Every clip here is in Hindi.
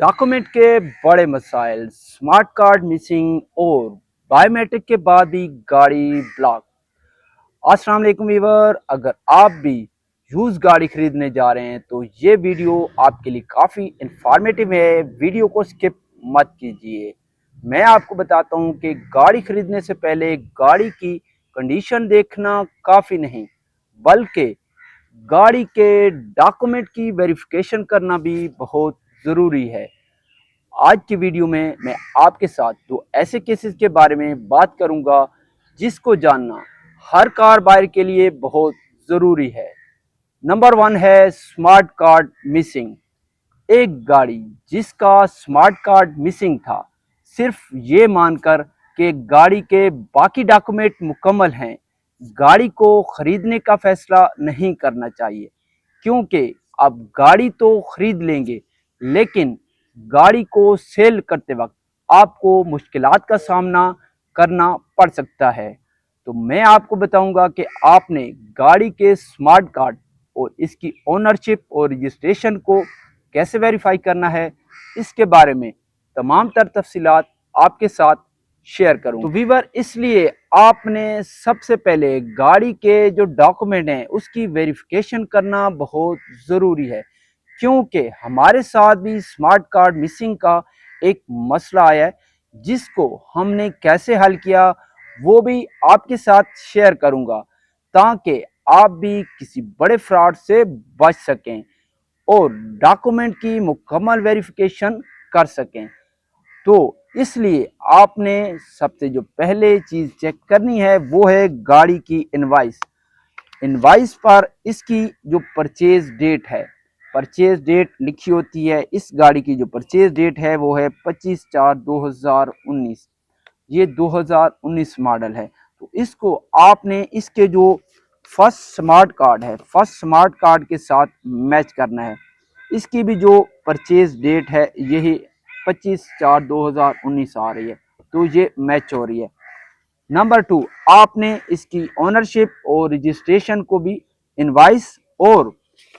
डॉक्यूमेंट के बड़े मसाइल, स्मार्ट कार्ड मिसिंग और बायोमेट्रिक के बाद भी गाड़ी ब्लॉक। अस्सलाम वालेकुम वीवर, अगर आप भी यूज गाड़ी खरीदने जा रहे हैं तो ये वीडियो आपके लिए काफ़ी इंफॉर्मेटिव है। वीडियो को स्किप मत कीजिए। मैं आपको बताता हूँ कि गाड़ी खरीदने से पहले गाड़ी की कंडीशन देखना काफ़ी नहीं, बल्कि गाड़ी के डॉक्यूमेंट की वेरिफिकेशन करना भी बहुत ज़रूरी है। आज की वीडियो में मैं आपके साथ दो ऐसे केसेस के बारे में बात करूंगा जिसको जानना हर कार बायर के लिए बहुत ज़रूरी है। नंबर वन है स्मार्ट कार्ड मिसिंग। एक गाड़ी जिसका स्मार्ट कार्ड मिसिंग था, सिर्फ ये मानकर कि गाड़ी के बाकी डॉक्यूमेंट मुकम्मल हैं, गाड़ी को खरीदने का फैसला नहीं करना चाहिए। क्योंकि आप गाड़ी तो खरीद लेंगे, लेकिन गाड़ी को सेल करते वक्त आपको मुश्किलात का सामना करना पड़ सकता है। तो मैं आपको बताऊंगा कि आपने गाड़ी के स्मार्ट कार्ड और इसकी ओनरशिप और रजिस्ट्रेशन को कैसे वेरीफाई करना है, इसके बारे में तमाम तर तफसीलात आपके साथ शेयर करूं। तो वीवर, इसलिए आपने सबसे पहले गाड़ी के जो डॉक्यूमेंट हैं उसकी वेरिफिकेशन करना बहुत ज़रूरी है। क्योंकि हमारे साथ भी स्मार्ट कार्ड मिसिंग का एक मसला आया है, जिसको हमने कैसे हल किया वो भी आपके साथ शेयर करूंगा, ताकि आप भी किसी बड़े फ्रॉड से बच सकें और डॉक्यूमेंट की मुकम्मल वेरिफिकेशन कर सकें। तो इसलिए आपने सबसे जो पहले चीज़ चेक करनी है वो है गाड़ी की इनवाइस। इनवाइस पर इसकी जो परचेज डेट है, परचेज डेट लिखी होती है। इस गाड़ी की जो परचेज डेट है वो है 25/4/2019। ये 2019 मॉडल है। तो इसको आपने इसके जो फर्स्ट स्मार्ट कार्ड है, फर्स्ट स्मार्ट कार्ड के साथ मैच करना है। इसकी भी जो परचेज डेट है यही 25/4/2019 आ रही है, तो ये मैच हो रही है। नंबर टू, आपने इसकी ओनरशिप और रजिस्ट्रेशन को भी इनवाइस और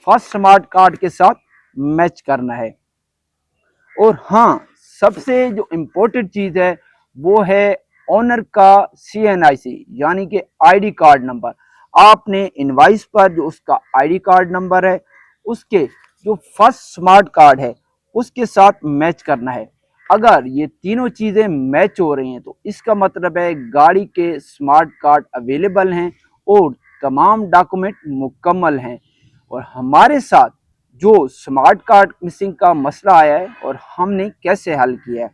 फर्स्ट स्मार्ट कार्ड के साथ मैच करना है। और हाँ, सबसे जो इम्पोर्टेंट चीज़ है वो है ओनर का CNIC, यानी कि आईडी कार्ड नंबर। आपने इनवाइस पर जो उसका आईडी कार्ड नंबर है उसके जो फर्स्ट स्मार्ट कार्ड है उसके साथ मैच करना है। अगर ये तीनों चीज़ें मैच हो रही हैं तो इसका मतलब है गाड़ी के स्मार्ट कार्ड अवेलेबल हैं और तमाम डॉक्यूमेंट मुकम्मल हैं। और हमारे साथ जो स्मार्ट कार्ड मिसिंग का मसला आया है और हमने कैसे हल किया है,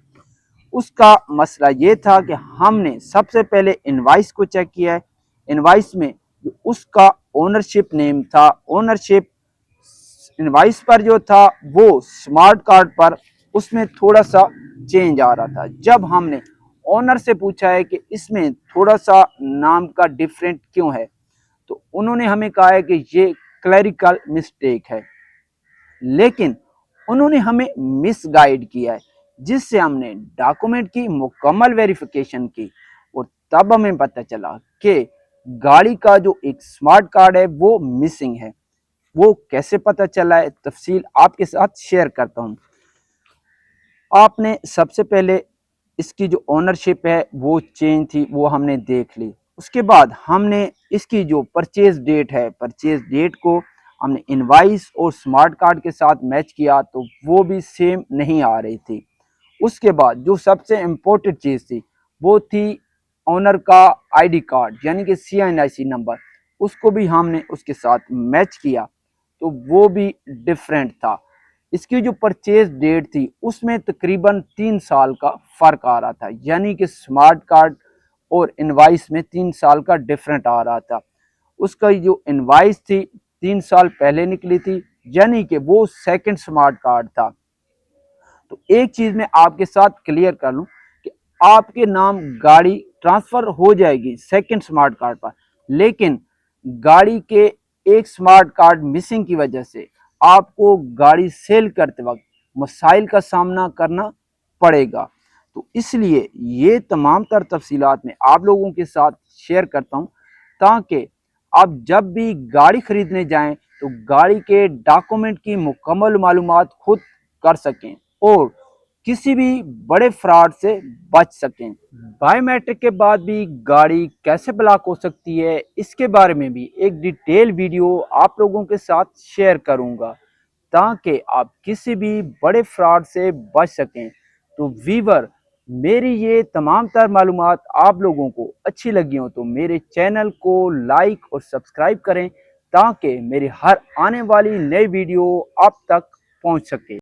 उसका मसला ये था कि हमने सबसे पहले इनवाइस को चेक किया है। इनवाइस में जो उसका ओनरशिप नेम था, ओनरशिप इनवाइस पर जो था वो स्मार्ट कार्ड पर उसमें थोड़ा सा चेंज आ रहा था। जब हमने ओनर से पूछा है कि इसमें थोड़ा सा नाम का डिफरेंट क्यों है, तो उन्होंने हमें कहा है कि ये क्लरिकल मिस्टेक है। लेकिन उन्होंने हमें मिस गाइड किया है, जिससे हमने डॉक्यूमेंट की मुकम्मल वेरिफिकेशन की और तब हमें पता चला कि गाड़ी का जो एक स्मार्ट कार्ड है वो मिसिंग है। वो कैसे पता चला है, तफसील आपके साथ शेयर करता हूँ। आपने सबसे पहले इसकी जो ओनरशिप है वो चेंज थी, वो हमने देख ली। उसके बाद हमने इसकी जो परचेज डेट है, परचेज डेट को हमने इनवाइस और स्मार्ट कार्ड के साथ मैच किया तो वो भी सेम नहीं आ रही थी। उसके बाद जो सबसे इम्पोर्टेंट चीज़ थी वो थी ओनर का आईडी कार्ड, यानी कि CNIC नंबर। उसको भी हमने उसके साथ मैच किया तो वो भी डिफरेंट था। इसकी जो परचेज डेट थी उसमें तकरीबन 3 साल का फ़र्क आ रहा था, यानी कि स्मार्ट कार्ड और इनवाइस में 3 साल का डिफरेंट आ रहा था। उसका जो इनवाइस थी 3 साल पहले निकली थी, यानी कि वो सेकंड स्मार्ट कार्ड था। तो एक चीज़ मैं आपके साथ क्लियर कर लूँ कि आपके नाम गाड़ी ट्रांसफ़र हो जाएगी सेकंड स्मार्ट कार्ड पर, लेकिन गाड़ी के एक स्मार्ट कार्ड मिसिंग की वजह से आपको गाड़ी सेल करते वक्त मसाइल का सामना करना पड़ेगा। तो इसलिए ये तमाम तर तफसीलात मैं आप लोगों के साथ शेयर करता हूँ, ताकि आप जब भी गाड़ी खरीदने जाएं तो गाड़ी के डॉक्यूमेंट की मुकम्मल मालूमात खुद कर सकें और किसी भी बड़े फ्रॉड से बच सकें। बायोमेट्रिक के बाद भी गाड़ी कैसे ब्लॉक हो सकती है, इसके बारे में भी एक डिटेल वीडियो आप लोगों के साथ शेयर करूंगा, ताकि आप किसी भी बड़े फ्रॉड से बच सकें। तो वीवर, मेरी ये तमाम तर मालूमात आप लोगों को अच्छी लगी हो तो मेरे चैनल को लाइक और सब्सक्राइब करें, ताकि मेरी हर आने वाली नई वीडियो आप तक पहुंच सके।